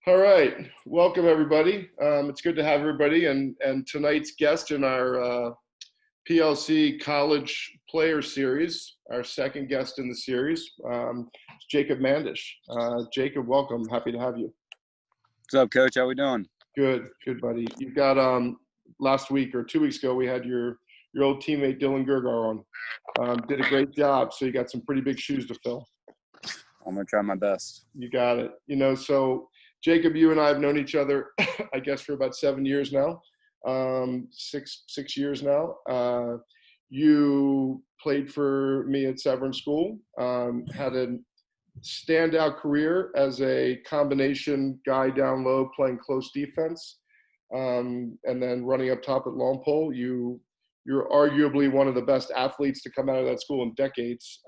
All right, welcome everybody. It's good to have everybody, and tonight's guest in our PLC College Player Series, our second guest in the series, is Jacob Mandish. Jacob, welcome. Happy to have you. What's up, Coach? How we doing? Good, buddy. You've got last week or 2 weeks ago we had your old teammate Dylan Gergar on. Did a great job, so you got some pretty big shoes to fill. I'm gonna try my best. You got it. So Jacob, you and I have known each other, I guess, for about 7 years now, 6 years now. You played for me at Severn School, had a standout career as a combination guy down low playing close defense, and then running up top at long pole. You're arguably one of the best athletes to come out of that school in decades,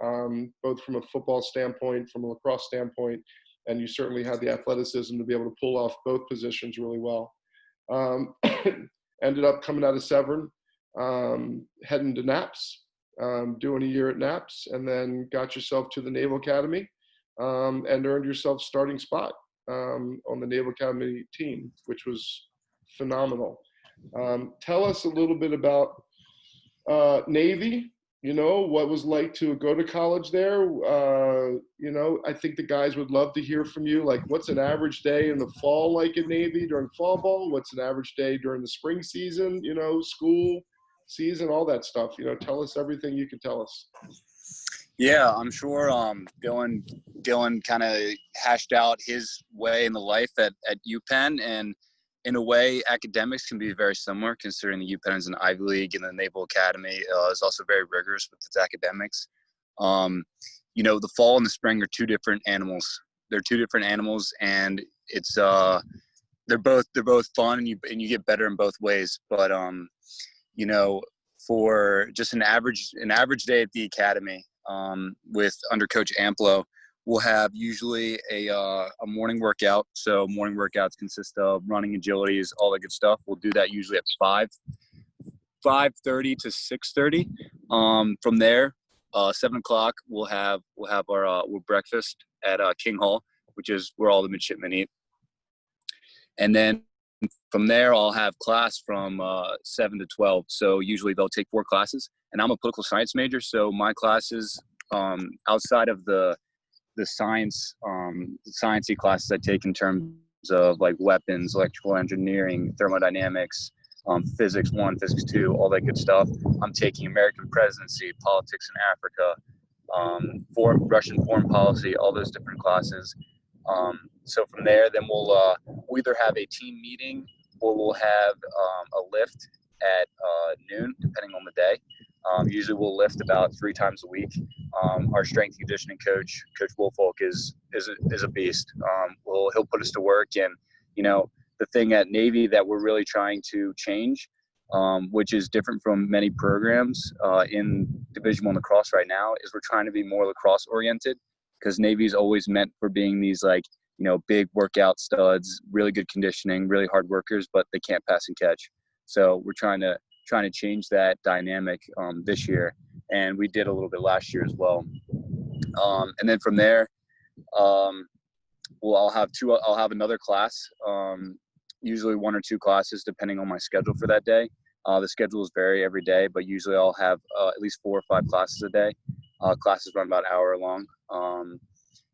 both from a football standpoint, from a lacrosse standpoint, and you certainly had the athleticism to be able to pull off both positions really well. Ended up coming out of Severn, heading to Naps, doing a year at Naps, and then got yourself to the Naval Academy, and earned yourself starting spot on the Naval Academy team, which was phenomenal. Tell us a little bit about Navy, what it was like to go to college there. I think the guys would love to hear from you. Like, what's an average day in the fall like at Navy during fall ball? What's an average day during the spring season, school season, all that stuff. Tell us everything you can tell us. Yeah, I'm sure Dylan kind of hashed out his way in the life at UPenn, and in a way, academics can be very similar, considering the UPenn is an Ivy League and the Naval Academy is also very rigorous with its academics. The fall and the spring are two different animals. They're two different animals, and it's they're both fun, and you get better in both ways. But for just an average day at the academy, with under Coach Amplo, we'll have usually a morning workout. So morning workouts consist of running, agilities, all that good stuff. We'll do that usually at 5:30 to 6:30. From there, 7 o'clock, we'll have our breakfast at King Hall, which is where all the midshipmen eat. And then from there, I'll have class from 7 to 12. So usually they'll take 4 classes, and I'm a political science major. So my classes, outside of the sciencey classes I take in terms of like weapons, electrical engineering, thermodynamics, physics 1, physics 2, all that good stuff. I'm taking American presidency, politics in Africa, Russian foreign policy, all those different classes. So from there, then we'll either have a team meeting or we'll have a lift at noon, depending on the day. Usually we'll lift about 3 times a week. Our strength and conditioning coach, Coach Woolfolk, is a beast. He'll put us to work, and the thing at Navy that we're really trying to change, which is different from many programs in Division I lacrosse right now, is we're trying to be more lacrosse oriented, because Navy's always meant for being these big workout studs, really good conditioning, really hard workers, but they can't pass and catch. So we're trying to change that dynamic this year, and we did a little bit last year as well. And then from there, I'll have another class, usually 1 or 2 classes depending on my schedule for that day. The schedules vary every day, but usually I'll have at least 4 or 5 classes a day. Classes run about an hour long.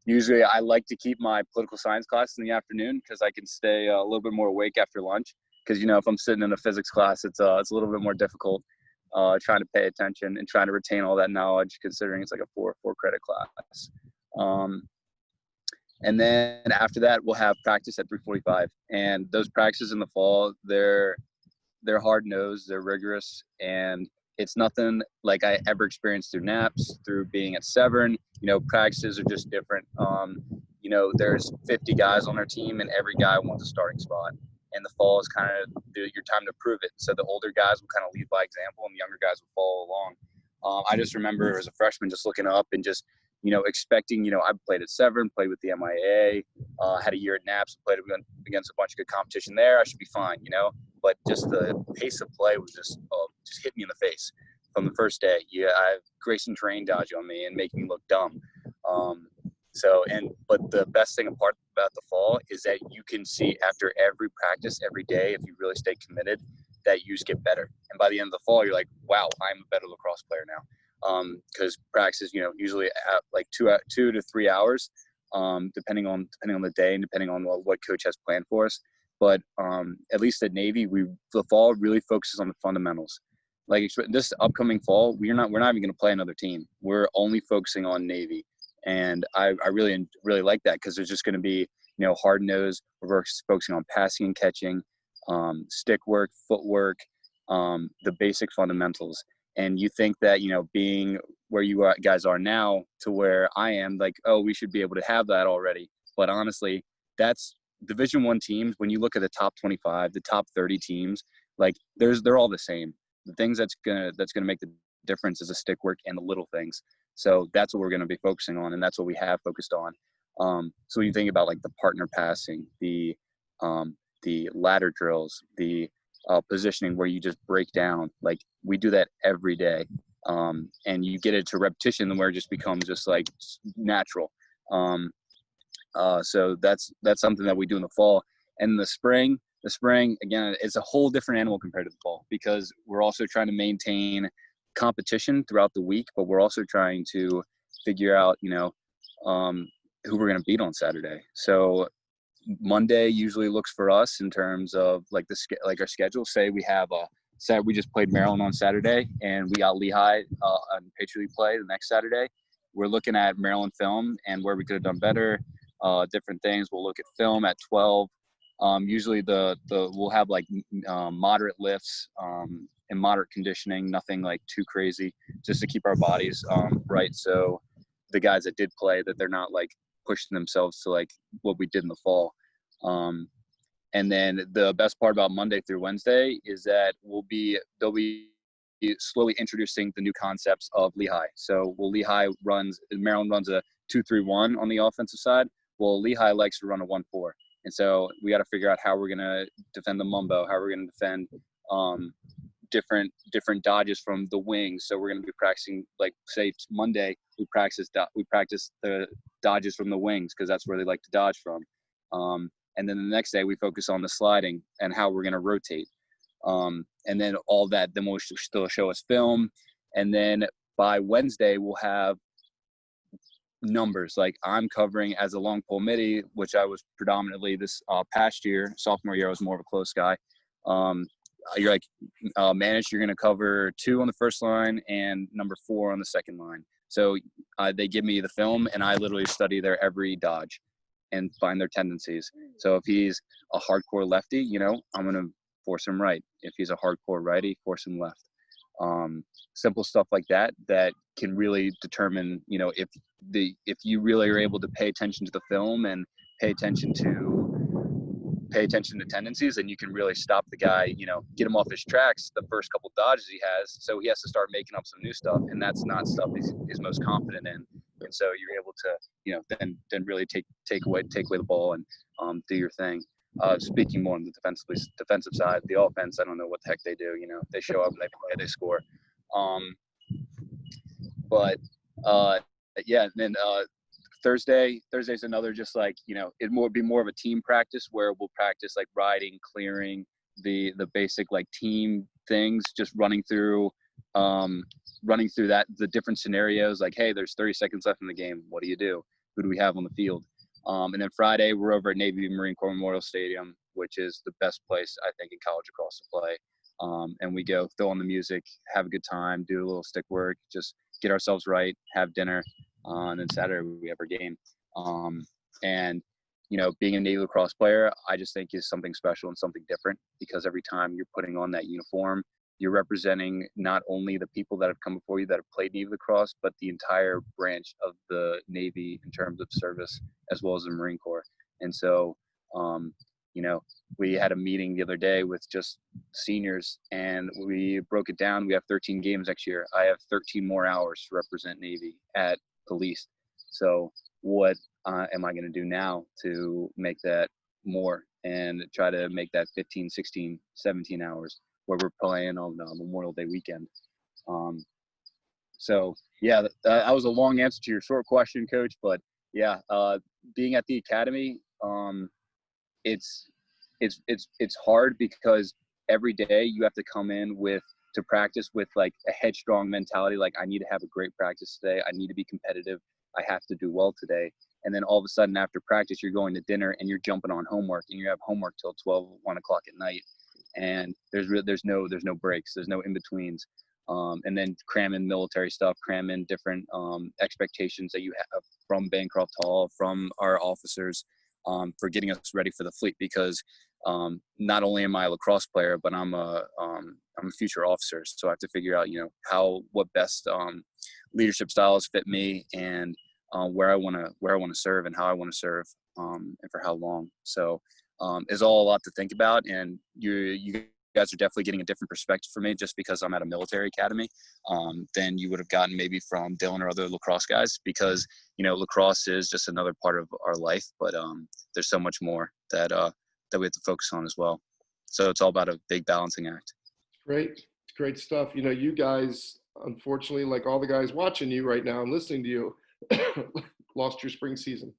Usually I like to keep my political science class in the afternoon, because I can stay a little bit more awake after lunch. Because, if I'm sitting in a physics class, it's a little bit more difficult trying to pay attention and trying to retain all that knowledge, considering it's like a 4 credit class. And then after that, we'll have practice at 3:45. And those practices in the fall, they're hard-nosed, they're rigorous, and it's nothing like I ever experienced through Naps, through being at Severn. Practices are just different. There's 50 guys on our team, and every guy wants a starting spot. And the fall is kind of your time to prove it. So the older guys will kind of lead by example, and the younger guys will follow along. I just remember as a freshman just looking up and just, expecting, I played at Severn, played with the MIA, had a year at Naps, played against a bunch of good competition there. I should be fine, But just the pace of play was just hit me in the face from the first day. I have Grayson Terrain dodging on me and making me look dumb. But the best thing about the fall is that you can see after every practice, every day, if you really stay committed, that you just get better. And by the end of the fall, you're like, wow, I'm a better lacrosse player now. Because practice, usually at like 2 to 3 hours, depending on the day and depending on what coach has planned for us. But at least at Navy, the fall really focuses on the fundamentals. Like this upcoming fall, we're not even going to play another team. We're only focusing on Navy, and I really like that because there's just going to be hard nose. We're focusing on passing and catching, stick work, footwork, the basic fundamentals. And you think that being where you guys are now to where I am, like, oh, we should be able to have that already. But honestly, that's Division I teams. When you look at the top 25, the top 30 teams, like they're all the same. The things that's gonna make the difference is the stick work and the little things. So that's what we're gonna be focusing on, and that's what we have focused on. So when you think about like the partner passing, the ladder drills, the positioning where you just break down, like we do that every day, and you get it to repetition where it just becomes just like natural. So that's something that we do in the fall. And the spring again, it's a whole different animal compared to the fall because we're also trying to maintain competition throughout the week, but we're also trying to figure out who we're going to beat on Saturday. So Monday usually looks for us in terms of like our schedule. Say we have we just played Maryland on Saturday and we got Lehigh on Patriot League play the next Saturday. We're looking at Maryland film and where we could have done better, different things. We'll look at film at 12. Usually we'll have like moderate lifts and moderate conditioning, nothing like too crazy, just to keep our bodies right. So the guys that did play, that they're not like pushing themselves to like what we did in the fall. And then the best part about Monday through Wednesday is that they'll be slowly introducing the new concepts of Lehigh. So Maryland runs a 2-3-1 on the offensive side. Well, Lehigh likes to run a 1-4. And so we got to figure out how we're going to defend the mumbo, how we're going to defend different dodges from the wings. So we're going to be practicing, like say Monday, we practice the dodges from the wings because that's where they like to dodge from. And then the next day we focus on the sliding and how we're going to rotate. And then all that, then we'll still show us film. And then by Wednesday, we'll have numbers. Like I'm covering as a long pole midi, which I was predominantly this past year. Sophomore year, I was more of a close guy. You're like, Mandish, you're going to cover 2 on the first line and number 4 on the second line. So they give me the film and I literally study their every dodge and find their tendencies. So if he's a hardcore lefty, I'm going to force him right. If he's a hardcore righty, force him left. Simple stuff like that can really determine, if you really are able to pay attention to the film and pay attention to tendencies, and you can really stop the guy, get him off his tracks the first couple dodges he has. So he has to start making up some new stuff, and that's not stuff he's most confident in. And so you're able to, then really take away the ball and do your thing. Speaking more on the defensive side, the offense, I don't know what the heck they do. They show up, they play, they score. Yeah. And then Thursday's another, just like, it'd be more of a team practice where we'll practice like riding, clearing, the basic like team things, just running through that, the different scenarios, like, hey, there's 30 seconds left in the game. What do you do? Who do we have on the field? And then Friday, we're over at Navy Marine Corps Memorial Stadium, which is the best place, I think, in college lacrosse to play. And we go throw on the music, have a good time, do a little stick work, just get ourselves right, have dinner. And then Saturday, we have our game. And, being a Navy lacrosse player, I just think is something special and something different because every time you're putting on that uniform, you're representing not only the people that have come before you that have played Navy lacrosse, but the entire branch of the Navy in terms of service, as well as the Marine Corps. And so, we had a meeting the other day with just seniors and we broke it down. We have 13 games next year. I have 13 more hours to represent Navy at the least. So what am I going to do now to make that more and try to make that 15, 16, 17 hours where we're playing on Memorial Day weekend. So yeah, that was a long answer to your short question, Coach, but Yeah. Being at the academy, it's it's hard because every day you have to come in to practice with like a headstrong mentality. Like, I need to have a great practice today. I need to be competitive. I have to do well today. And then all of a sudden after practice, you're going to dinner and you're jumping on homework, and you have homework till 12, 1 o'clock at night. And there's no breaks. There's no in-betweens. And then cram in military stuff, cram in different expectations that you have from Bancroft Hall, from our officers, for getting us ready for the fleet. Because not only am I a lacrosse player, but I'm a future officer. So I have to figure out, what best leadership styles fit me, and where I want to serve, and how I want to serve, and for how long. So it's all a lot to think about, and you guys are definitely getting a different perspective from me, just because I'm at a military academy, than you would have gotten maybe from Dylan or other lacrosse guys, because lacrosse is just another part of our life, but there's so much more that we have to focus on as well. So it's all about a big balancing act. Great. It's great stuff. You guys, unfortunately, like all the guys watching you right now and listening to you, lost your spring season.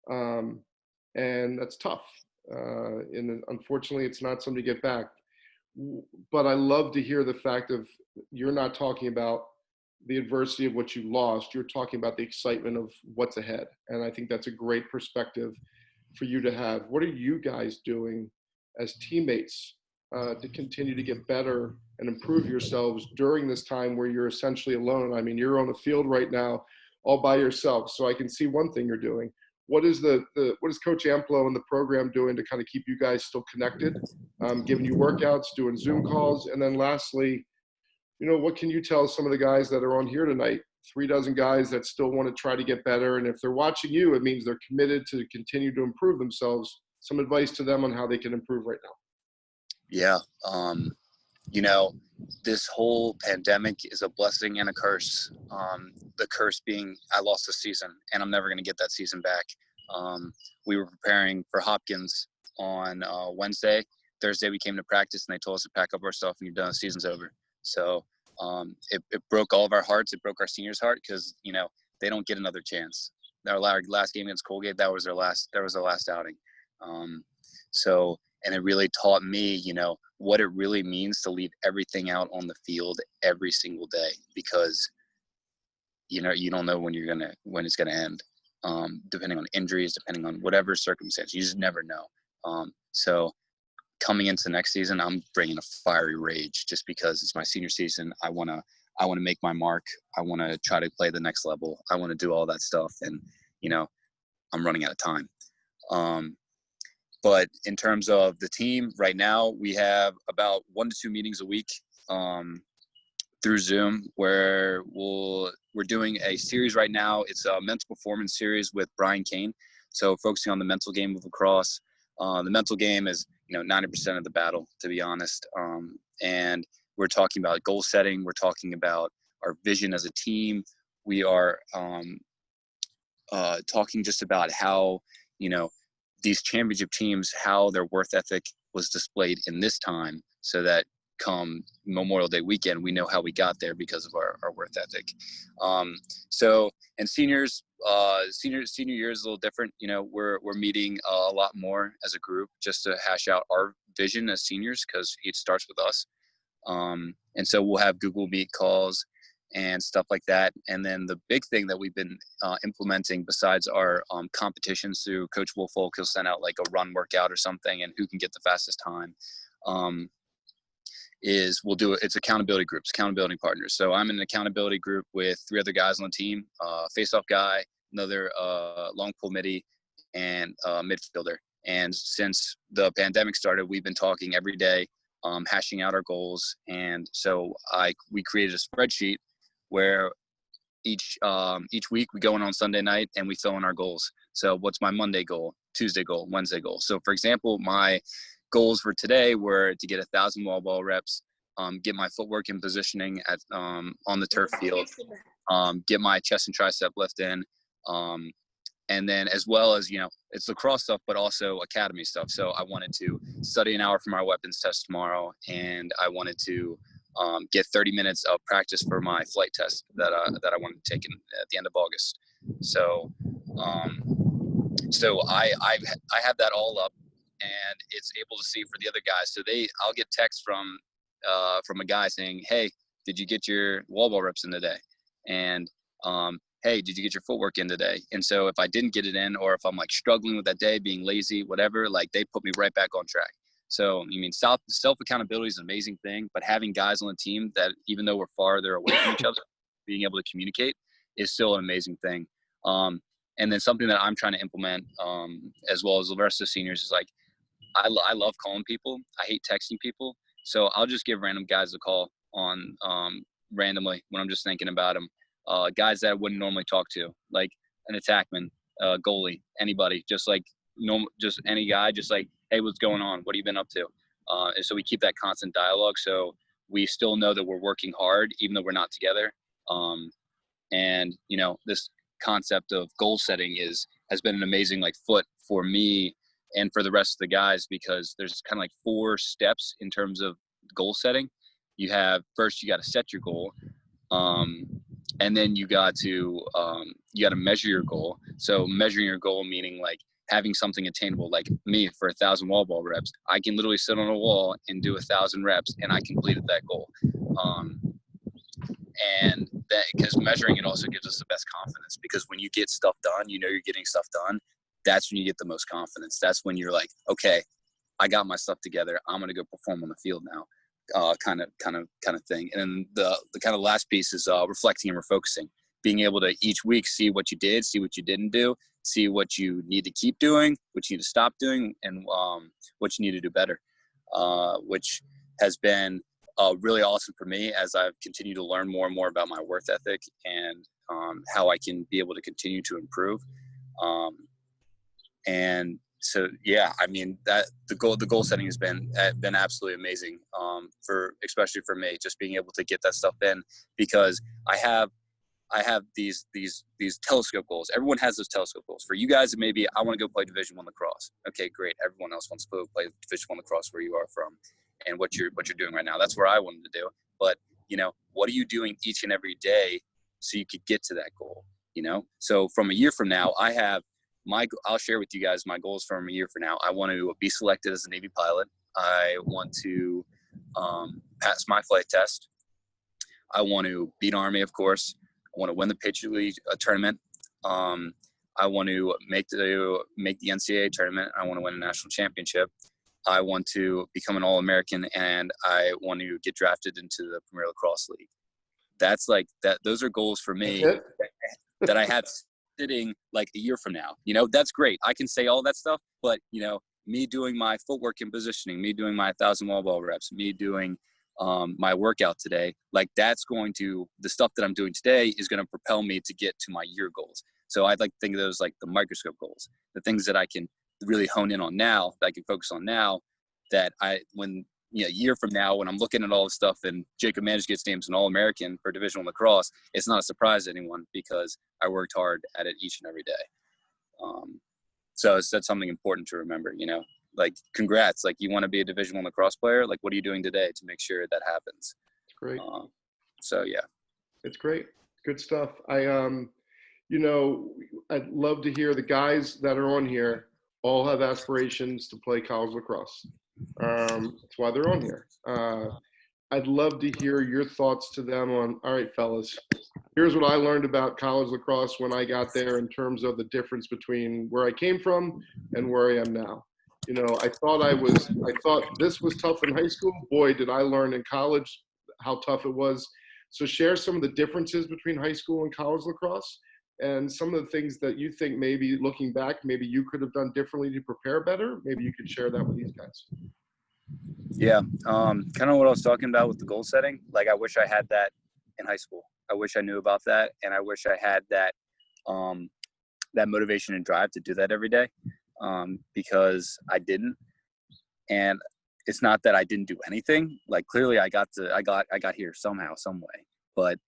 And that's tough. And unfortunately, it's not something to get back. But I love to hear the fact of you're not talking about the adversity of what you lost. You're talking about the excitement of what's ahead. And I think that's a great perspective for you to have. What are you guys doing as teammates to continue to get better and improve yourselves during this time where you're essentially alone? I mean, you're on the field right now all by yourself. So I can see one thing you're doing. What is what is Coach Amplo and the program doing to kind of keep you guys still connected, giving you workouts, doing Zoom calls? And then lastly, what can you tell some of the guys that are on here tonight, 36 guys that still want to try to get better? And if they're watching you, it means they're committed to continue to improve themselves. Some advice to them on how they can improve right now. Yeah. This whole pandemic is a blessing and a curse. The curse being I lost the season, and I'm never going to get that season back. We were preparing for Hopkins on Wednesday. Thursday we came to practice, and they told us to pack up our stuff and you're done. The season's over. So it broke all of our hearts. It broke our seniors' heart, because they don't get another chance. Our last game against Colgate, that was their last outing. And it really taught me, what it really means to leave everything out on the field every single day, because you don't know when it's gonna end, depending on injuries, depending on whatever circumstance. You just never know. So coming into next season, I'm bringing a fiery rage, just because it's my senior season. I want to make my mark. I want to try to play the next level. I want to do all that stuff, and I'm running out of time. But in terms of the team right now, we have about 1 to 2 meetings a week through Zoom, where we're doing a series right now. It's a mental performance series with Brian Kane. So focusing on the mental game of lacrosse. The mental game is 90% of the battle, to be honest. And we're talking about goal setting. We're talking about our vision as a team. We are talking just about how these championship teams, how their worth ethic was displayed in this time, so that come Memorial Day weekend, we know how we got there because of our worth ethic. And senior year is a little different. We're meeting a lot more as a group, just to hash out our vision as seniors, because it starts with us. And so we'll have Google Meet calls and stuff like that. And then the big thing that we've been implementing, besides our competitions through Coach Wolfolk, he'll send out like a run workout or something, and who can get the fastest time, is it's accountability groups, accountability partners. So I'm in an accountability group with 3 other guys on the team, face-off guy, another long pull midi, and midfielder. And since the pandemic started, we've been talking every day, hashing out our goals. And so we created a spreadsheet where each week we go in on Sunday night and we fill in our goals. So what's my Monday goal, Tuesday goal, Wednesday goal? So for example, my goals for today were to get 1,000 wall ball reps, get my footwork and positioning on the turf field, get my chest and tricep lift in, and then as well as, it's lacrosse stuff, but also academy stuff. So I wanted to study an hour for my weapons test tomorrow, and I wanted to get 30 minutes of practice for my flight test that I wanted to take at the end of August. So, I have that all up, and it's able to see for the other guys. So I'll get texts from a guy saying, "Hey, did you get your wall ball reps in today?" And "Hey, did you get your footwork in today?" And so if I didn't get it in, or if I'm like struggling with that day, being lazy, whatever, like they put me right back on track. So, I mean, self accountability is an amazing thing, but having guys on the team that, even though we're farther away from each other, being able to communicate is still an amazing thing. And then something that I'm trying to implement, as well as the rest of the seniors, is like, I love calling people. I hate texting people. So I'll just give random guys a call on randomly when I'm just thinking about them. Guys that I wouldn't normally talk to, like an attackman, goalie, anybody, just like normal, just any guy, just like, "Hey, what's going on? What have you been up to?" And so we keep that constant dialogue. So we still know that we're working hard, even though we're not together. And this concept of goal setting has been an amazing like foot for me and for the rest of the guys, because there's kind of like 4 steps in terms of goal setting. You have, first you got to set your goal, and then you got to measure your goal. So measuring your goal meaning like having something attainable. Like me, for 1,000 wall ball reps, I can literally sit on a wall and do 1,000 reps, and I completed that goal. And that, because measuring it also gives us the best confidence, because when you get stuff done, you're getting stuff done. That's when you get the most confidence. That's when you're like, okay, I got my stuff together. I'm going to go perform on the field now. Kind of thing. And then the kind of last piece is reflecting and refocusing, being able to each week see what you did, see what you didn't do, see what you need to keep doing, what you need to stop doing, and what you need to do better, which has been really awesome for me as I've continued to learn more and more about my work ethic and how I can be able to continue to improve. And so, yeah, I mean, that the goal setting has been absolutely amazing, especially for me, just being able to get that stuff in, because I have these telescope goals. Everyone has those telescope goals. For you guys, it may be, I want to go play Division I lacrosse. Okay, great. Everyone else wants to go play Division I lacrosse where you are from, and what you're doing right now. That's where I wanted to do. But what are you doing each and every day so you could get to that goal? So from a year from now, I'll share with you guys my goals from a year from now. I want to be selected as a Navy pilot. I want to pass my flight test. I want to beat Army, of course. I want to win the Patriot League tournament. I want to make the NCAA tournament. I want to win a national championship. I want to become an All-American, and I want to get drafted into the Premier Lacrosse League. That's like that. Those are goals for me that I have sitting like a year from now. That's great. I can say all that stuff, but me doing my footwork and positioning, me doing my 1,000 wall ball reps, me doing my workout today, like the stuff that I'm doing today is going to propel me to get to my year goals. So I'd like to think of those like the microscope goals, the things that I can really hone in on now, that I can focus on now, that a year from now, when I'm looking at all this stuff and Jacob Mandish gets named an All-American for Division I lacrosse, it's not a surprise to anyone, because I worked hard at it each and every day. So that's something important to remember, like, congrats, like, you want to be a Division I lacrosse player, like, what are you doing today to make sure that happens? It's great. So yeah, it's great. Good stuff. I'd love to hear the guys that are on here all have aspirations to play college lacrosse. That's why they're on here. I'd love to hear your thoughts to them on, all right, fellas, here's what I learned about college lacrosse when I got there in terms of the difference between where I came from and where I am now. I thought this was tough in high school. Boy, did I learn in college how tough it was. So share some of the differences between high school and college lacrosse, and some of the things that you think, maybe looking back, maybe you could have done differently to prepare better. Maybe you could share that with these guys. Yeah, kind of what I was talking about with the goal setting. Like, I wish I had that in high school. I wish I knew about that, and I wish I had that that motivation and drive to do that every day, because I didn't. And it's not that I didn't do anything. Like, clearly I got here somehow, some way. But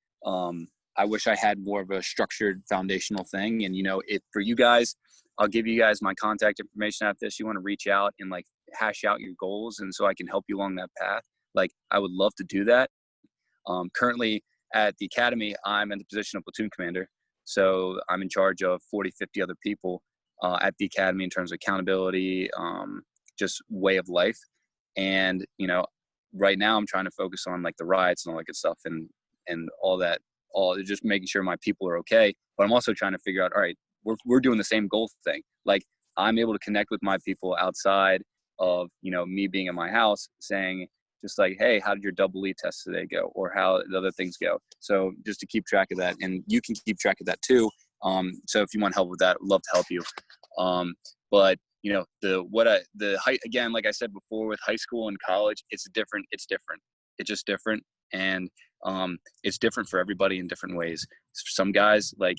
I wish I had more of a structured foundational thing. And if for you guys, I'll give you guys my contact information after this. You want to reach out and like hash out your goals, and so I can help you along that path. Like, I would love to do that. Currently at the academy, I'm in the position of platoon commander. So I'm in charge of 40, 50 other people at the academy in terms of accountability, just way of life. And, right now I'm trying to focus on like the riots and all that good stuff and all that, all just making sure my people are okay. But I'm also trying to figure out, all right, we're doing the same goal thing. Like I'm able to connect with my people outside of, me being in my house saying just like, hey, how did your double E test today go? Or how the other things go? So just to keep track of that, and you can keep track of that too. So if you want help with that, I'd love to help you. But again, like I said before, with high school and college, it's different. It's just different. And it's different for everybody in different ways. For some guys, like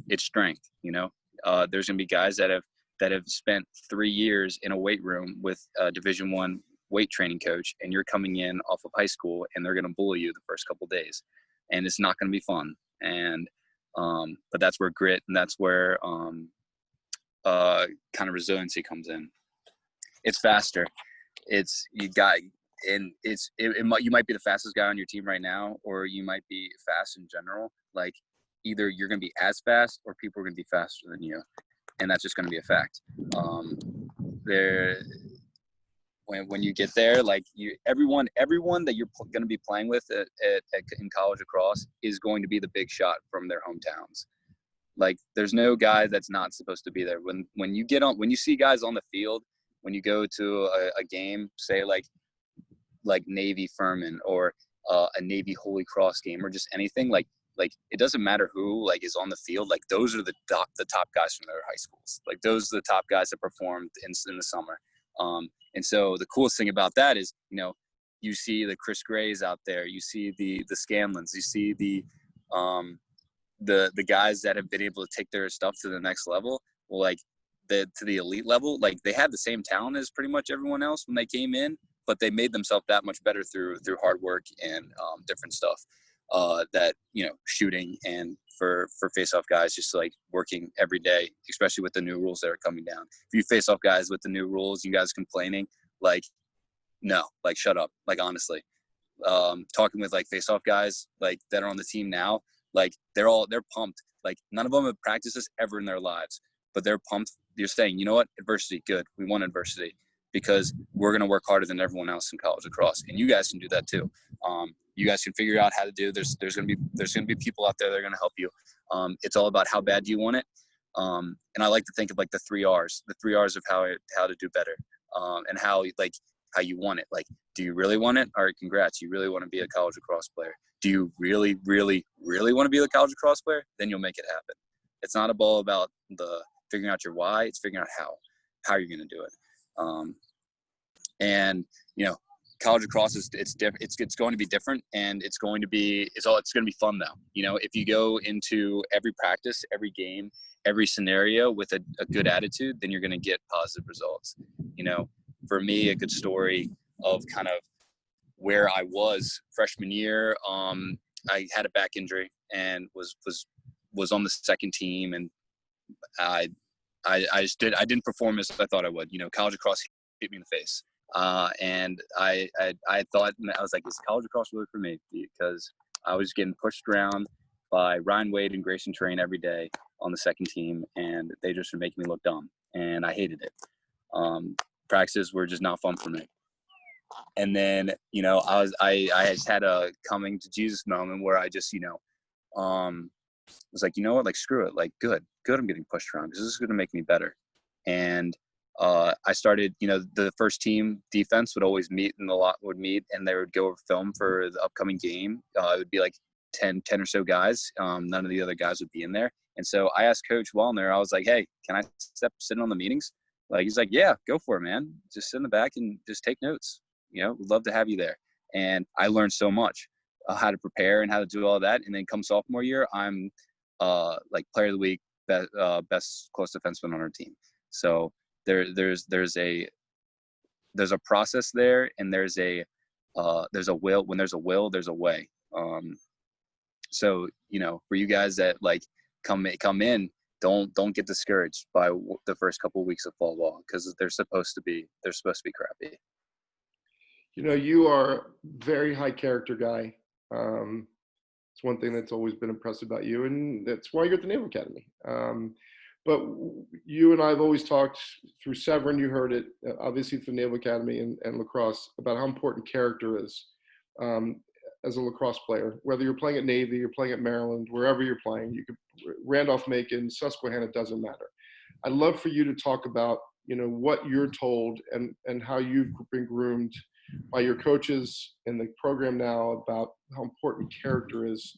it's strength, there's gonna be guys that have spent 3 years in a weight room with a Division I weight training coach, and you're coming in off of high school and they're gonna bully you the first couple of days, and it's not gonna be fun. And but that's where grit and that's where kind of resiliency comes in. It's faster. You might be the fastest guy on your team right now, or you might be fast in general. Like either you're going to be as fast or people are going to be faster than you. And that's just going to be a fact. When you get there, like everyone that you're going to be playing with in college lacrosse is going to be the big shot from their hometowns. Like there's no guy that's not supposed to be there. When you see guys on the field, when you go to a game, say like Navy Furman or a Navy Holy Cross game or just anything, like it doesn't matter who like is on the field. Like those are the top guys from their high schools. Like those are the top guys that performed in the summer. And so the coolest thing about that is, you see the Chris Grays out there, you see the Scanlons, you see the guys that have been able to take their stuff to the next level, to the elite level. Like they had the same talent as pretty much everyone else when they came in, but they made themselves that much better through hard work and different stuff. Shooting and for face-off guys, just like working every day, especially with the new rules that are coming down. If you face off guys with the new rules, you guys complaining, like, no, like shut up. Like honestly, talking with like face-off guys like that are on the team now, like they're pumped. Like none of them have practiced this ever in their lives, but they're pumped. You're saying, you know what, adversity, good. We want adversity because we're going to work harder than everyone else in college lacrosse, and you guys can do that too. You guys can figure out how to do. There's going to be people out there that are going to help you. It's all about how bad do you want it. And I like to think of like the 3 R's of how to do better, and how you want it. Like, do you really want it? All right, congrats. You really want to be a college lacrosse player. Do you really, really, really want to be a college lacrosse player? Then you'll make it happen. It's not all about the figuring out your why. It's figuring out how you're going to do it. College lacrosse it's different. It's going to be different, and it's going to be fun though. If you go into every practice, every game, every scenario with a good attitude, then you're going to get positive results. For me, a good story of kind of where I was freshman year, I had a back injury and was on the second team, and I didn't perform as I thought I would. College lacrosse hit me in the face. And I thought, I was like, is college lacrosse really for me? Because I was getting pushed around by Ryan Wade and Grayson Train every day on the second team, and they just were making me look dumb, and I hated it. Practices were just not fun for me. And then, I just had a coming to Jesus moment where I just, was like, you know what, like, screw it. Like, good, I'm getting pushed around because this is going to make me better. And I started, the first team defense would always meet, and and they would go over film for the upcoming game. It would be like 10 or so guys. None of the other guys would be in there. And so I asked Coach Wallner, I was like, hey, can I sit in on the meetings? Like, he's like, yeah, go for it, man. Just sit in the back and just take notes. We'd love to have you there. And I learned so much how to prepare and how to do all that. And then come sophomore year, I'm like player of the week, best close defenseman on our team. So there's a process there, and there's a will. When there's a will, there's a way. So for you guys that like come in, don't get discouraged by the first couple of weeks of fall ball, because they're supposed to be crappy. You are a very high character guy. It's one thing that's always been impressed about you, and that's why you're at the Naval Academy. But you and I have always talked through Severn. You heard it, obviously through Naval Academy and lacrosse, about how important character is um, as a lacrosse player. Whether you're playing at Navy, you're playing at Maryland, wherever you're playing, you could Randolph-Macon, Susquehanna, doesn't matter. I'd love for you to talk about, what you're told and how you've been groomed by your coaches in the program now about how important character is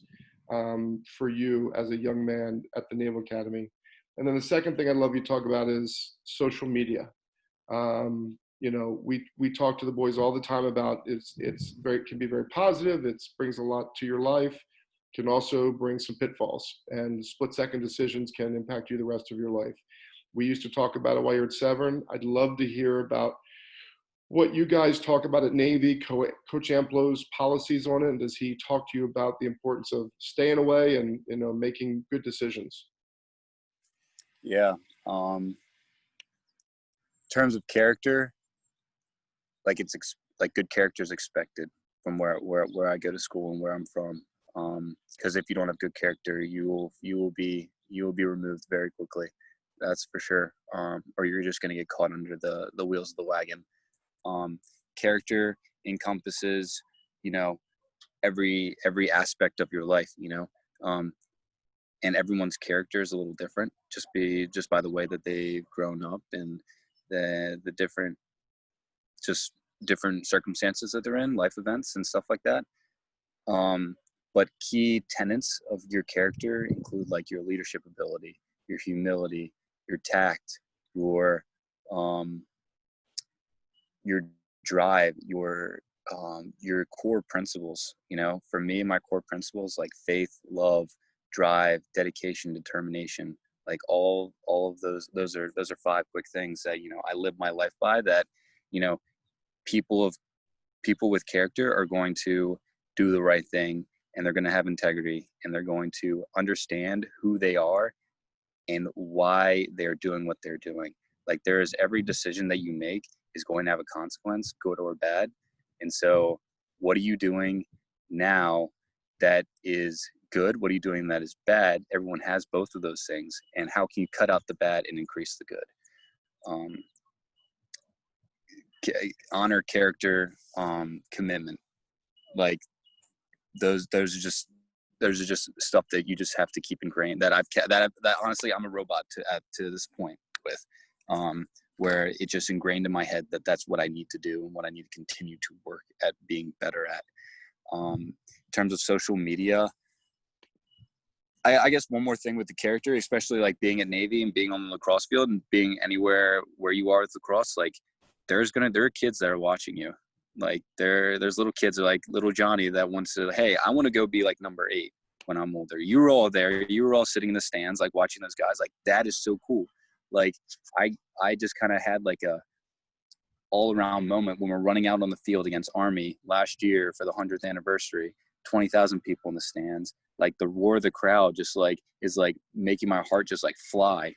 for you as a young man at the Naval Academy. And then the second thing I'd love you to talk about is social media. We talk to the boys all the time about it's very, can be very positive. It brings a lot to your life, can also bring some pitfalls, and split second decisions can impact you the rest of your life. We used to talk about it while you're at Severn. I'd love to hear about what you guys talk about at Navy, Coach Amplo's policies on it, and does he talk to you about the importance of staying away and making good decisions? Yeah. In terms of character, like like good character is expected from where I go to school and where I'm from. Because if you don't have good character, you will be removed very quickly. That's for sure. Or you're just going to get caught under the wheels of the wagon. Character encompasses, every aspect of your life, and everyone's character is a little different just by the way that they've grown up and the different circumstances that they're in, life events and stuff like that. But key tenets of your character include like your leadership ability, your humility, your tact, your drive, your core principles. For me, my core principles like faith, love, drive, dedication, determination, like all of those are 5 quick things that I live my life by, that people with character are going to do the right thing, and they're going to have integrity, and they're going to understand who they are and why they're doing what they're doing. Like, there's every decision that you make is going to have a consequence, good or bad. And so what are you doing now that is good? What are you doing that is bad? Everyone has both of those things. And how can you cut out the bad and increase the good? Honor, character, commitment. Like those are just stuff that you just have to keep ingrained, that honestly I'm a robot to this point with, where it just ingrained in my head that that's what I need to do and what I need to continue to work at being better at. In terms of social media, I guess one more thing with the character, especially like being at Navy and being on the lacrosse field and being anywhere where you are with lacrosse, like there are kids that are watching you. Like there's little kids like little Johnny that wants to, hey, I want to go be like number 8 when I'm older. You were all there. You were all sitting in the stands, like watching those guys. Like that is so cool. Like I just kind of had like a all around moment when we're running out on the field against Army last year for the 100th anniversary, 20,000 people in the stands. Like the roar of the crowd just like is like making my heart just like fly.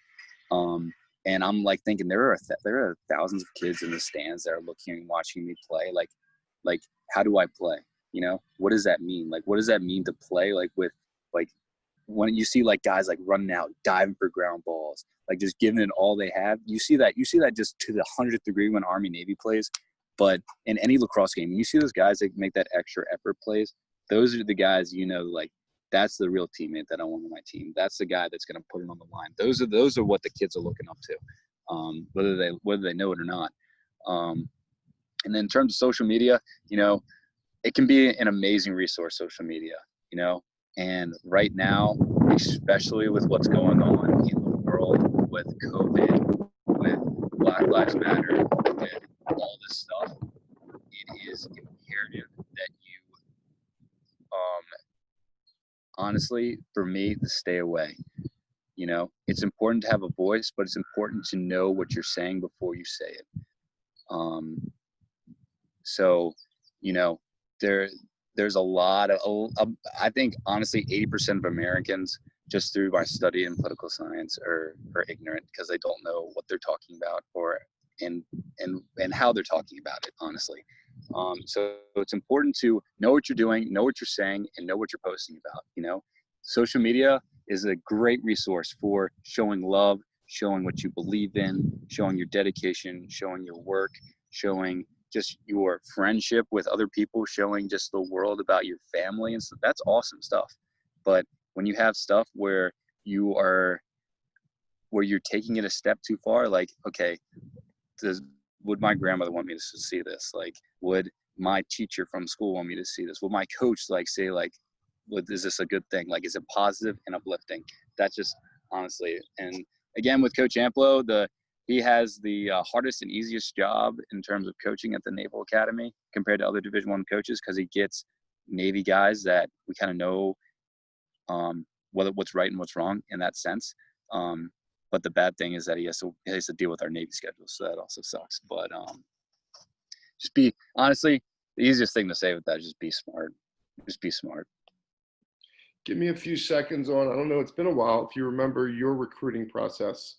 And I'm like thinking there are thousands of kids in the stands that are looking and watching me play. Like how do I play? What does that mean? Like, what does that mean to play? Like with, like when you see like guys like running out, diving for ground balls, like just giving it all they have. You see that just to the 100th degree when Army Navy plays. But in any lacrosse game, you see those guys that make that extra effort plays. Those are the guys, like that's the real teammate that I want on my team. That's the guy that's going to put it on the line. Those are what the kids are looking up to, whether they know it or not. And then in terms of social media, it can be an amazing resource, social media, and right now, especially with what's going on in the world with COVID, with Black Lives Matter, with all this stuff, it is imperative that you, honestly, for me, to stay away. It's important to have a voice, but it's important to know what you're saying before you say it. So, there's a lot of, I think, honestly, 80% of Americans, just through my study in political science, are ignorant because they don't know what they're talking about and how they're talking about it, honestly. So it's important to know what you're doing, know what you're saying, and know what you're posting about. Social media is a great resource for showing love, showing what you believe in, showing your dedication, showing your work, showing just your friendship with other people, showing just the world about your family and stuff. That's awesome stuff. But when you have stuff where you're taking it a step too far, like, okay, would my grandmother want me to see this? Like, would my teacher from school want me to see this? Would my coach say is this a good thing? Like, is it positive and uplifting? That's just honestly, and again, with Coach Amplo, he has the hardest and easiest job in terms of coaching at the Naval Academy compared to other Division I coaches, because he gets Navy guys that we kind of know what's right and what's wrong in that sense. But the bad thing is that he has to deal with our Navy schedule, so that also sucks. But honestly, the easiest thing to say with that is just be smart. Just be smart. Give me a few seconds on, I don't know, it's been a while, if you remember your recruiting process.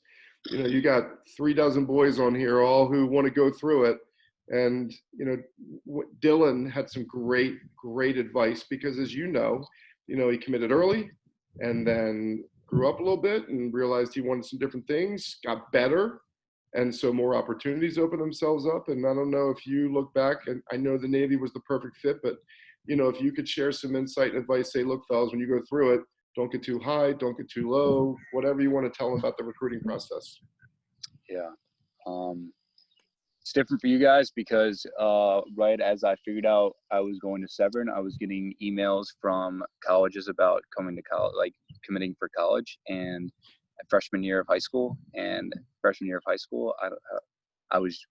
You got 36 boys on here, all who want to go through it. And, Dylan had some great, great advice, because as he committed early and then grew up a little bit and realized he wanted some different things, got better. And so more opportunities open themselves up. And I don't know if you look back, and I know the Navy was the perfect fit, but if you could share some insight and advice, say, look, fellas, when you go through it, don't get too high, don't get too low, whatever you want to tell them about the recruiting process. Yeah. It's different for you guys because right as I figured out I was going to Severn, I was getting emails from colleges about coming to college, like committing for college, and freshman year of high school. I was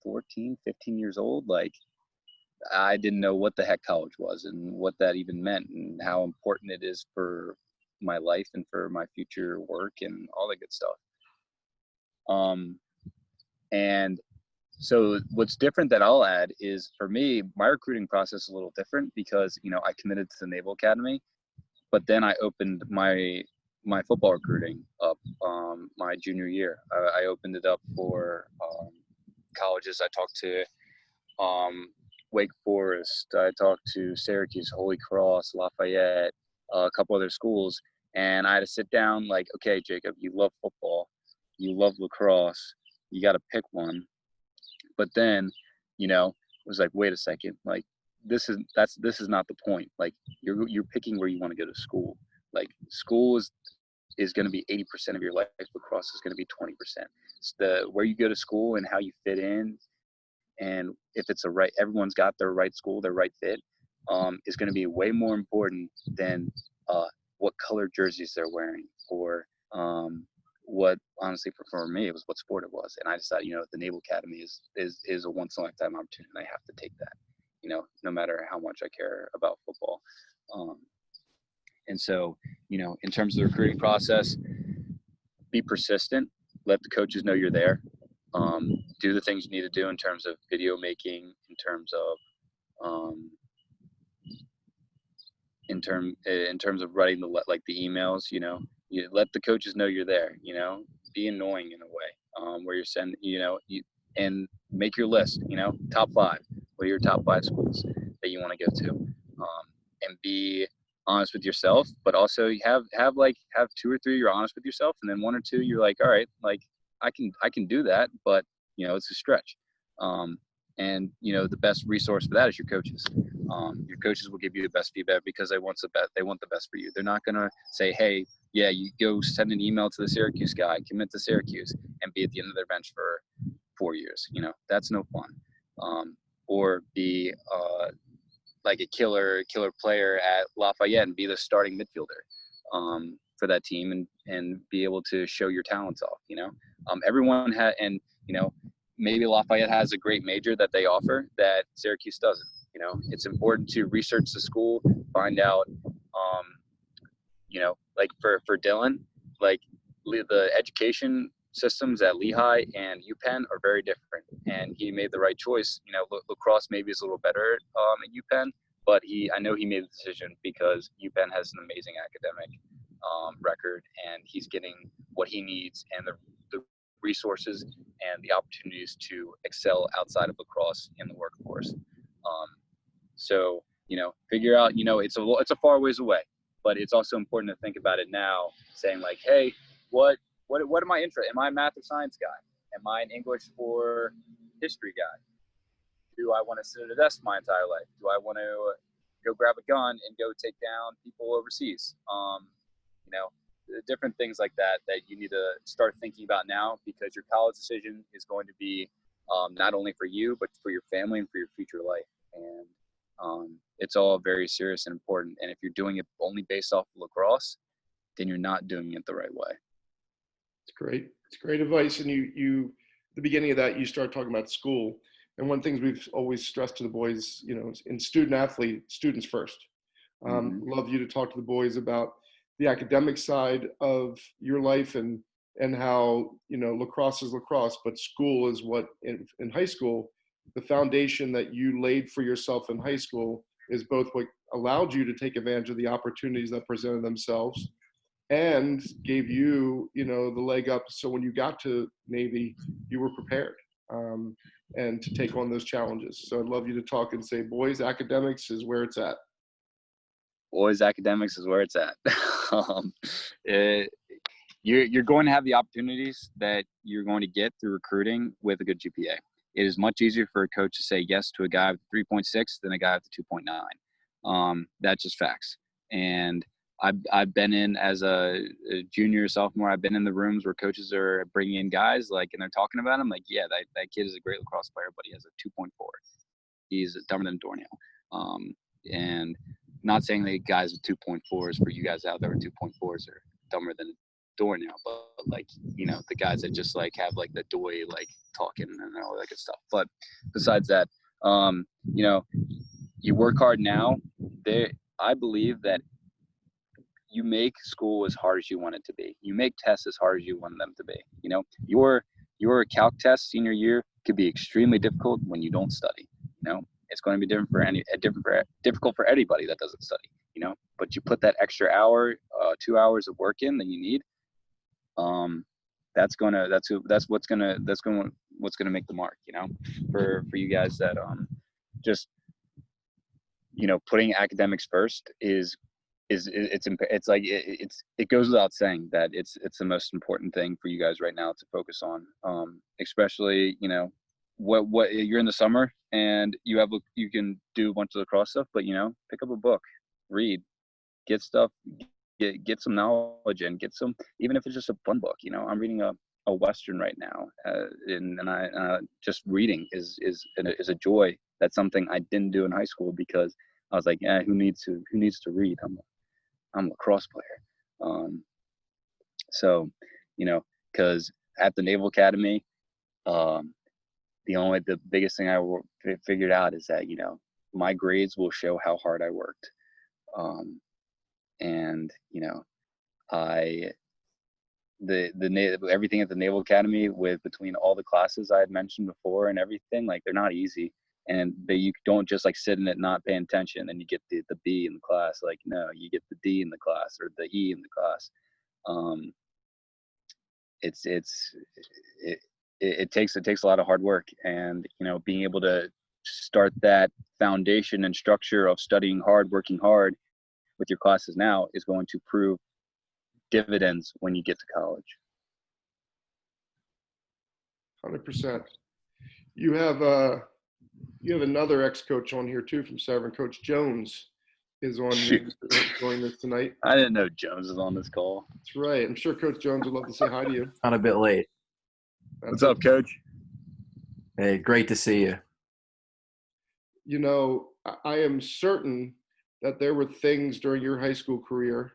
14, 15 years old. Like, I didn't know what the heck college was and what that even meant and how important it is for my life and for my future work and all that good stuff. And so what's different that I'll add is, for me, my recruiting process is a little different because, I committed to the Naval Academy, but then I opened my football recruiting up my junior year. I opened it up for colleges. I talked to Wake Forest. I talked to Syracuse, Holy Cross, Lafayette, a couple other schools. And I had to sit down like, okay, Jacob, you love football. You love lacrosse. You got to pick one. But then, it was like, wait a second, like this is not the point. Like, you're picking where you want to go to school. Like, school is going to be 80% of your life. Lacrosse is going to be 20%. It's where you go to school and how you fit in, and if it's everyone's got their right school, their right fit, is going to be way more important than what color jerseys they're wearing, or what, honestly, for me, it was what sport it was. And I decided, the Naval Academy is a once in a lifetime opportunity, and I have to take that, no matter how much I care about football. And so, in terms of the recruiting process, be persistent, let the coaches know you're there. Do the things you need to do in terms of video making, in terms of writing the emails. You let the coaches know you're there. Be annoying in a way, where you're sending, and make your list. Top 5. What are your top 5 schools that you want to go to? And be honest with yourself, but also you have 2 or 3 you're honest with yourself, and then 1 or 2 you're like, all right, like I can do that, but it's a stretch. And the best resource for that is your coaches. Your coaches will give you the best feedback because they want the best for you. They're not gonna say, hey, yeah, you go send an email to the Syracuse guy, commit to Syracuse, and be at the end of their bench for 4 years. That's no fun. Or be like a killer player at Lafayette and be the starting midfielder for that team, and be able to show your talents off. Everyone had, and maybe Lafayette has a great major that they offer that Syracuse doesn't. It's important to research the school, find out, like for Dylan, like the education systems at Lehigh and UPenn are very different, and he made the right choice. Lacrosse maybe is a little better at UPenn, but I know he made the decision because UPenn has an amazing academic record, and he's getting what he needs and the resources and the opportunities to excel outside of lacrosse in the workforce. So, figure out, it's a far ways away, but it's also important to think about it now, saying like, hey, what am I interested? Am I a math or science guy? Am I an English or history guy? Do I want to sit at a desk my entire life? Do I want to go grab a gun and go take down people overseas? Different things like that you need to start thinking about now, because your college decision is going to be not only for you, but for your family and for your future life. And it's all very serious and important. And if you're doing it only based off of lacrosse, then you're not doing it the right way. It's great. It's great advice. And you, at the beginning of that, you start talking about school. And one of the things we've always stressed to the boys, in students first. Love you to talk to the boys about the academic side of your life and how, lacrosse is lacrosse, but school is what in high school, the foundation that you laid for yourself in high school is both what allowed you to take advantage of the opportunities that presented themselves and gave you, the leg up. So when you got to Navy, you were prepared and to take on those challenges. So I'd love you to talk and say, boys, academics is where it's at. Boys, academics is where it's at. You're going to have the opportunities that you're going to get through recruiting with a good GPA. It is much easier for a coach to say yes to a guy with 3.6 than a guy with 2.9. That's just facts. And I've been in as a junior, sophomore. I've been in the rooms where coaches are bringing in guys and they're talking about him like, yeah, that kid is a great lacrosse player, but he has a 2.4. He's dumber than a doornail. And not saying that guys with 2.4s for you guys out there with 2.4s are dumber than a doornail, but the guys that just have the doy talking and all that good stuff. But besides that, you work hard now. I believe that you make school as hard as you want it to be. You make tests as hard as you want them to be. Your calc test senior year could be extremely difficult when you don't study. It's going to be difficult for anybody that doesn't study. But you put that extra hour, 2 hours of work in that you need. That's what's gonna make the mark. For you guys that just putting academics first it goes without saying that it's the most important thing for you guys right now to focus on, especially what you're in the summer and you can do a bunch of lacrosse stuff, but pick up a book, read, get stuff, get some knowledge and get some, even if it's just a fun book. I'm reading a Western right now, and I just reading is a joy. That's something I didn't do in high school because I was like, who needs to read? I'm a lacrosse player. So, because at the Naval Academy, the biggest thing I figured out is that, my grades will show how hard I worked. And, everything at the Naval Academy between all the classes I had mentioned before and everything, they're not easy. And you don't just sit in it, not paying attention, and you get the B in the class. No, you get the D in the class or the E in the class. It takes a lot of hard work, and being able to start that foundation and structure of studying hard, working hard with your classes now is going to prove dividends when you get to college. 100%. You have another ex-coach on here too from Severn. Coach Jones is on here joining us tonight. I didn't know Jones was on this call. That's right. I'm sure Coach Jones would love to say hi to you. Not a bit late. What's up, Coach? Hey, great to see you. I am certain that there were things during your high school career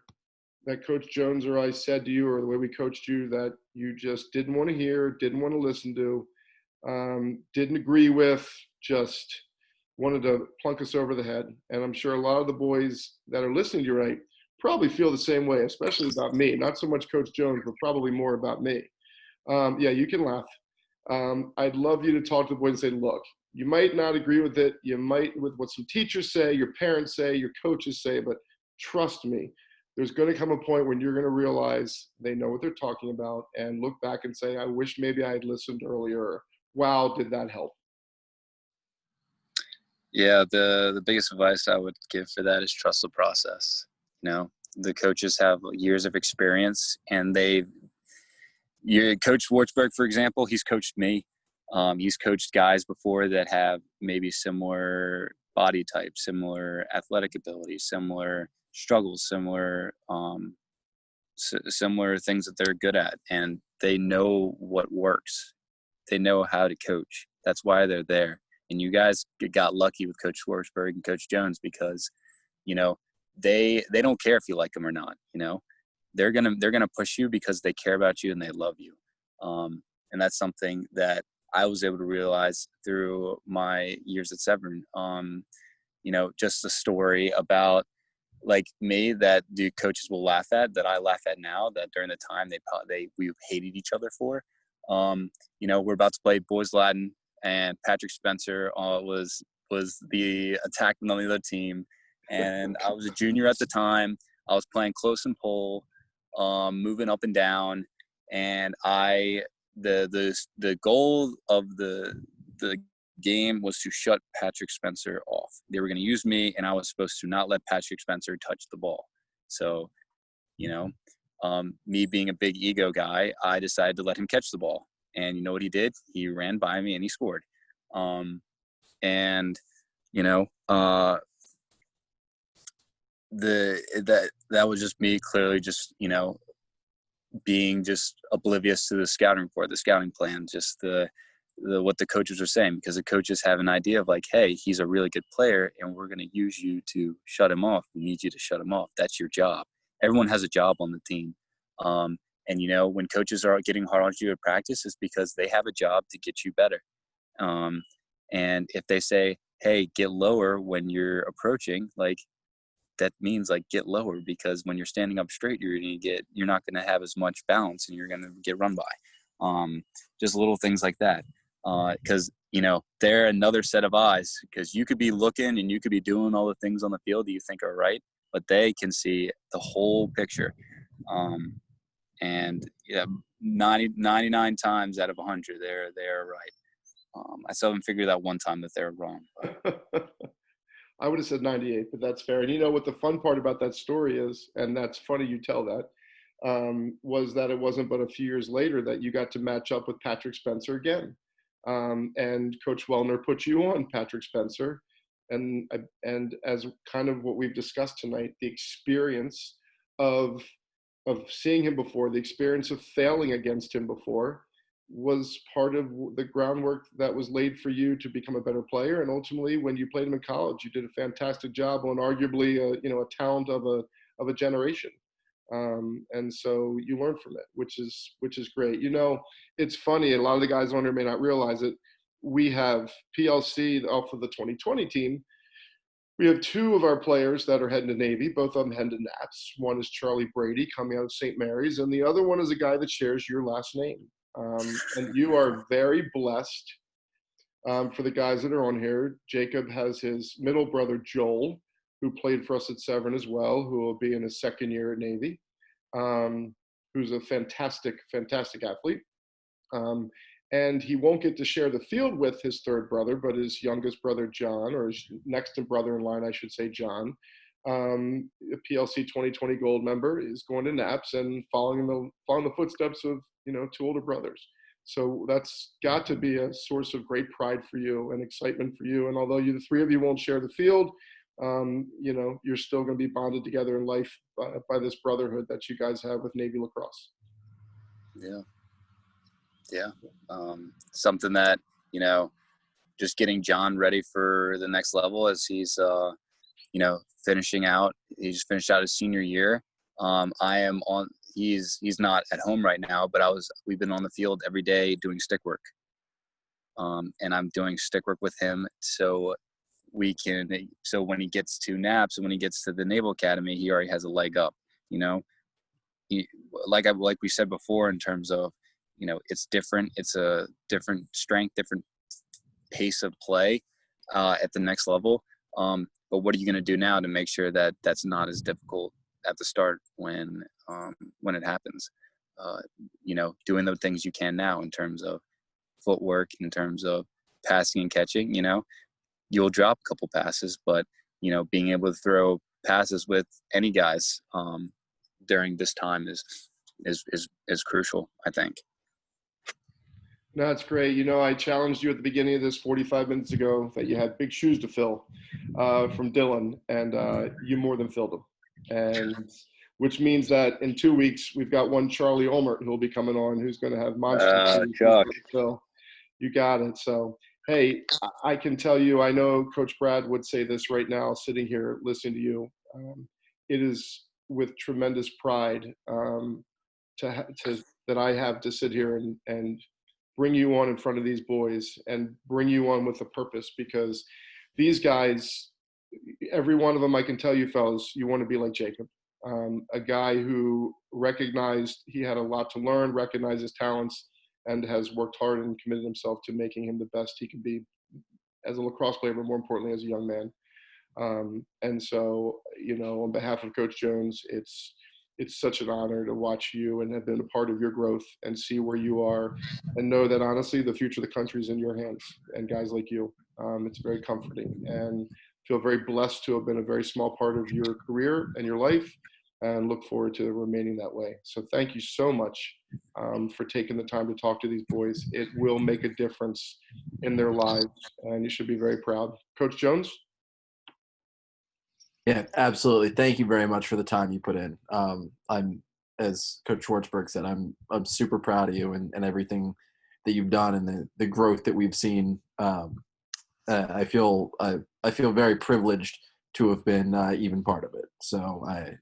that Coach Jones or I said to you, or the way we coached you, that you just didn't want to hear, didn't want to listen to, didn't agree with, just wanted to plunk us over the head. And I'm sure a lot of the boys that are listening to you right probably feel the same way, especially about me. Not so much Coach Jones, but probably more about me. Yeah, you can laugh. I'd love you to talk to the boys and say, look, you might not agree with it. You might with what some teachers say, your parents say, your coaches say, but trust me, there's going to come a point when you're going to realize they know what they're talking about and look back and say, I wish maybe I had listened earlier. Wow, did that help? Yeah, the biggest advice I would give for that is trust the process. You know, the coaches have years of experience, and Coach Schwartzberg, for example, he's coached me. He's coached guys before that have maybe similar body types, similar athletic abilities, similar struggles, similar things that they're good at, and they know what works. They know how to coach. That's why they're there. And you guys got lucky with Coach Schwartzberg and Coach Jones because, you know, they don't care if you like them or not. You know, they're gonna push you because they care about you and they love you. And that's something that I was able to realize through my years at Severn. You know, just a story about like me that the coaches will laugh at, that I laugh at now, that during the time we hated each other for. You know, we're about to play boys Latin, and Patrick Spencer was the attackman on the other team, and I was a junior at the time. I was playing close and pull, moving up and down, and the goal of the game was to shut Patrick Spencer off. They were going to use me, and I was supposed to not let Patrick Spencer touch the ball. So, you know, me being a big ego guy, I decided to let him catch the ball. And you know what he did? He ran by me and he scored. And you know, that was just me clearly just, you know, being just oblivious to the scouting report, the scouting plan, just the what the coaches are saying, because the coaches have an idea of like, hey, he's a really good player and we're going to use you to shut him off. We need you to shut him off. That's your job. Everyone has a job on the team. And, you know, when coaches are getting hard on you at practice, it's because they have a job to get you better. And if they say, hey, get lower when you're approaching, like, that means like get lower, because when you're standing up straight, you're not going to have as much balance and you're going to get run by. Just little things like that. Because, you know, they're another set of eyes, because you could be looking and you could be doing all the things on the field that you think are right, but they can see the whole picture. And yeah, 99 times out of 100, they're right. I still haven't figured out one time that they're wrong. I would have said 98, but that's fair. And you know what the fun part about that story is, and that's funny you tell that, was that it wasn't but a few years later that you got to match up with Patrick Spencer again. And Coach Wellner put you on Patrick Spencer. And as kind of what we've discussed tonight, the experience of seeing him before, the experience of failing against him before, was part of the groundwork that was laid for you to become a better player. And ultimately, when you played him in college, you did a fantastic job on arguably a talent of a generation. And so you learn from it, which is great. You know, it's funny, a lot of the guys on here may not realize it. We have PLC off of the 2020 team. We have two of our players that are heading to Navy, both of them heading to NAPS. One is Charlie Brady coming out of St. Mary's, and the other one is a guy that shares your last name. And you are very blessed. For the guys that are on here, Jacob has his middle brother, Joel, who played for us at Severn as well, who will be in his second year at Navy, who's a fantastic, fantastic athlete. And he won't get to share the field with his third brother, but his youngest brother, John, or his next brother in line, I should say, John, a PLC 2020 gold member, is going to NAPS and following the footsteps of, you know, two older brothers. So that's got to be a source of great pride for you and excitement for you. And although the three of you won't share the field, you know, you're still going to be bonded together in life by this brotherhood that you guys have with Navy lacrosse. Yeah. Something that, you know, just getting John ready for the next level as he's, you know, finishing out. He just finished out his senior year. He's not at home right now, but we've been on the field every day doing stick work. And I'm doing stick work with him. So when he gets to NAPS and when he gets to the Naval Academy, he already has a leg up, you know. Like we said before, in terms of, you know, it's different. It's a different strength, different pace of play at the next level. But what are you going to do now to make sure that that's not as difficult at the start when it happens. Doing the things you can now in terms of footwork, in terms of passing and catching. You'll drop a couple passes, but being able to throw passes with any guys during this time is crucial, I think. No, that's great. I challenged you at the beginning of this 45 minutes ago that you had big shoes to fill from Dylan, and you more than filled them. And which means that in 2 weeks, we've got one Charlie Olmert who will be coming on, who's going to have monster shoes Chuck. to fill. You got it. So, hey, I can tell you, I know Coach Brad would say this right now, sitting here listening to you. It is with tremendous pride that I have to sit here and bring you on in front of these boys and bring you on with a purpose, because these guys, every one of them, I can tell you fellas, you want to be like Jacob, a guy who recognized he had a lot to learn, recognized his talents, and has worked hard and committed himself to making him the best he can be as a lacrosse player, but more importantly, as a young man. And so, on behalf of Coach Jones, it's such an honor to watch you and have been a part of your growth and see where you are, and know that honestly, the future of the country is in your hands and guys like you. It's very comforting, and feel very blessed to have been a very small part of your career and your life, and look forward to remaining that way. So thank you so much for taking the time to talk to these boys. It will make a difference in their lives, and you should be very proud. Coach Jones? Yeah, absolutely. Thank you very much for the time you put in. I'm, as Coach Schwartzberg said, I'm super proud of you and everything that you've done and the growth that we've seen. I feel very privileged to have been even part of it. So I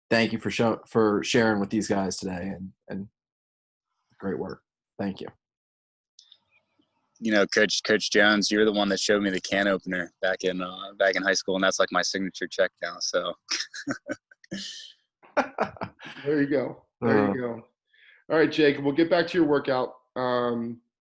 thank you for sharing with these guys today and great work. Thank you. Coach Jones, you're the one that showed me the can opener back in high school, and that's like my signature check now. So There you go. There you go. All right, Jake, we'll get back to your workout.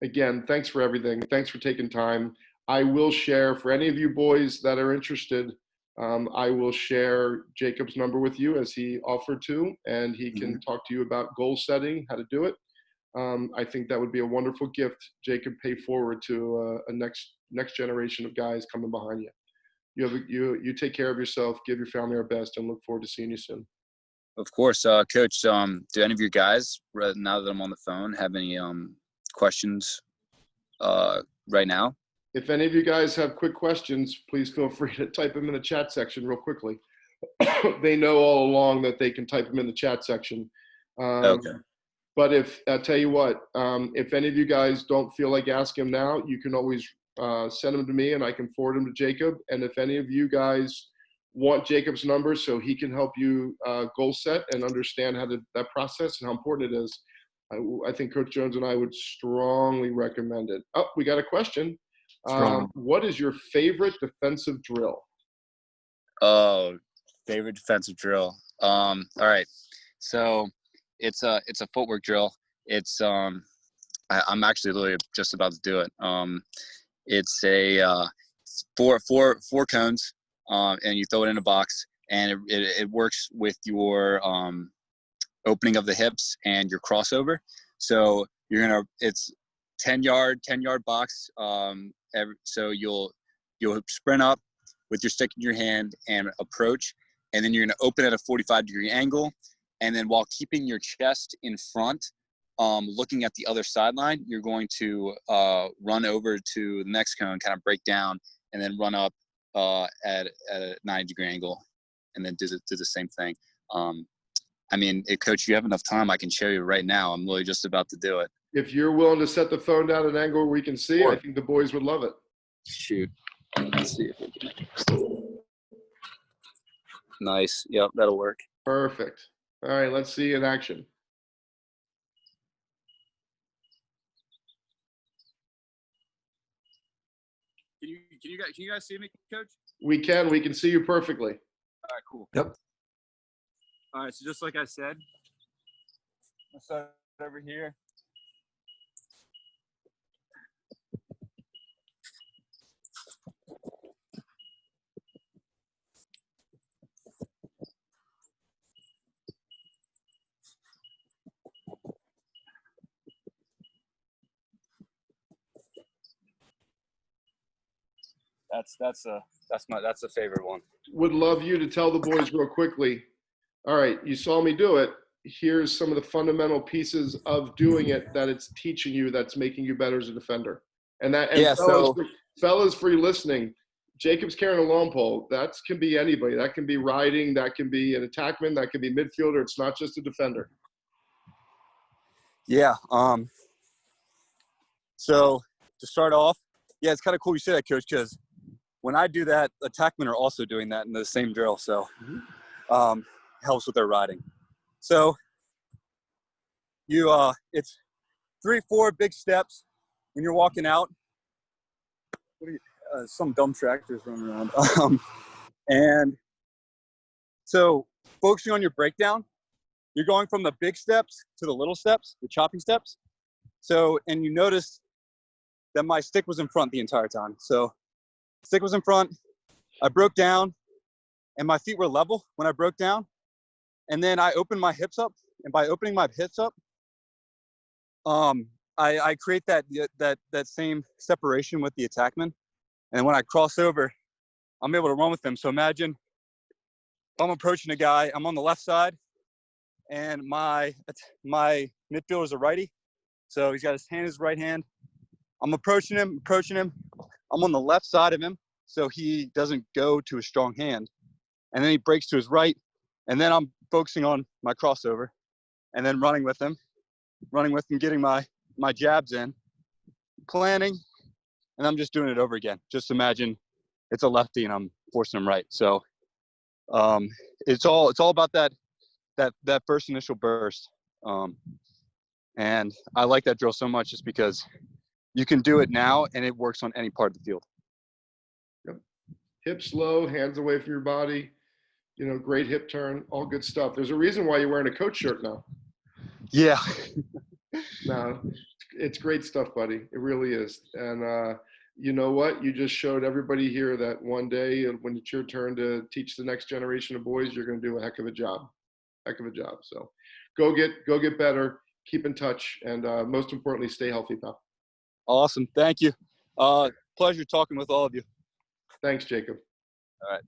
Again, thanks for everything. Thanks for taking time. I will share, for any of you boys that are interested, I will share Jacob's number with you as he offered to, and he can talk to you about goal setting, how to do it. I think that would be a wonderful gift Jake could pay forward to a next generation of guys coming behind you. You take care of yourself, give your family our best, and look forward to seeing you soon. Of course, Coach. Do any of your guys, now that I'm on the phone, have any questions right now? If any of you guys have quick questions, please feel free to type them in the chat section real quickly. They know all along that they can type them in the chat section. Okay. But I'll tell you what, if any of you guys don't feel like asking them now, you can always send them to me and I can forward them to Jacob. And if any of you guys want Jacob's number so he can help you goal set and understand that process and how important it is, I think Coach Jones and I would strongly recommend it. Oh, we got a question. What is your favorite defensive drill? Oh, favorite defensive drill. All right. So it's a footwork drill. It's I'm actually literally just about to do it. It's a four cones, and you throw it in a box, and it works with your opening of the hips and your crossover. So it's 10-yard box. So you'll sprint up with your stick in your hand and approach, and then you're going to open at a 45-degree angle, and then while keeping your chest in front, looking at the other sideline, you're going to run over to the next cone, kind of break down, and then run up at a 90-degree angle, and then do the same thing. Coach, if you have enough time, I can show you right now. I'm literally just about to do it. If you're willing to set the phone down at an angle where we can see, I think the boys would love it. Shoot. Let's see if we can make it. Nice. Yep, that'll work. Perfect. All right, let's see in action. Can you guys see me, Coach? We can see you perfectly. All right, cool. Yep. All right, so just like I said, let's start over here. That's a favorite one. Would love you to tell the boys real quickly. All right, you saw me do it. Here's some of the fundamental pieces of doing it that it's teaching you, that's making you better as a defender. And Yeah, fellas, for you listening, Jacob's carrying a long pole. That can be anybody. That can be riding. That can be an attackman. That can be midfielder. It's not just a defender. Yeah. So to start off, yeah, it's kind of cool you say that, Coach, because when I do that, attackmen are also doing that in the same drill. So helps with their riding. So it's 3-4 big steps when you're walking out. Some dumb tractors running around. And so focusing on your breakdown, you're going from the big steps to the little steps, the chopping steps. So, and you notice that my stick was in front the entire time. So stick was in front, I broke down, and my feet were level when I broke down. And then I opened my hips up, and by opening my hips up, I create that same separation with the attackman. And when I cross over, I'm able to run with them. So imagine I'm approaching a guy, I'm on the left side, and my midfielder is a righty. So he's got his hand in his right hand. I'm approaching him. I'm on the left side of him, so he doesn't go to a strong hand. And then he breaks to his right, and then I'm focusing on my crossover, and then running with him, getting my jabs in, planning, and I'm just doing it over again. Just imagine it's a lefty and I'm forcing him right. So it's all about that first initial burst. And I like that drill so much just because you can do it now and it works on any part of the field. Yep. Hips low, hands away from your body, great hip turn, all good stuff. There's a reason why you're wearing a coach shirt now. Yeah. No, it's great stuff, buddy. It really is. And you know what? You just showed everybody here that one day when it's your turn to teach the next generation of boys, you're going to do a heck of a job. So go get better, keep in touch, and most importantly, stay healthy, pal. Awesome. Thank you. Pleasure talking with all of you. Thanks, Jacob. All right.